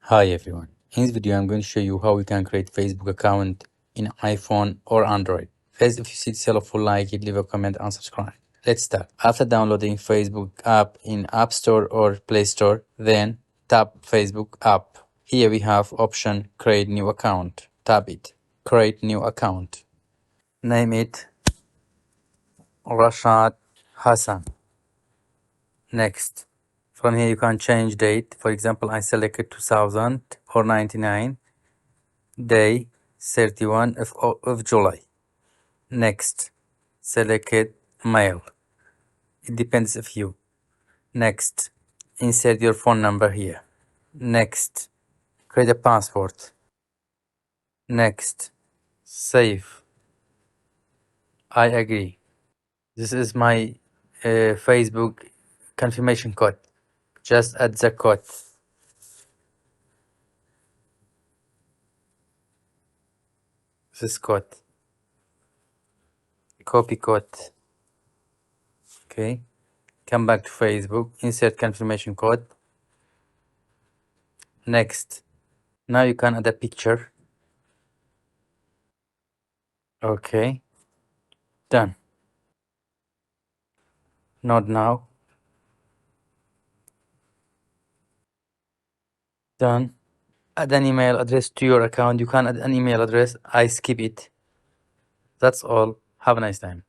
Hi everyone. In this video, I'm going to show you how we can create Facebook account in iPhone or Android. First, if you see this helpful, like it, leave a comment and subscribe. Let's start. After downloading Facebook app in App Store or Play Store, then tap Facebook app. Here we have option create new account. Tap it. Create new account. Name it Rashad Hassan. Next. From here you can change date. For example, I selected 2000 or 99. Day 31 of July. Next. Select mail. It depends of you. Next. Insert your phone number here. Next. Create a password. Next. Save. I agree. This is my Facebook confirmation code. Just add the code. This code. Copy code. Okay. Come back to Facebook. Insert confirmation code. Next. Now you can add a picture. Okay. Done. Not now. Done. Add an email address to your account. You can add an email address. I skip it. That's all. Have a nice time.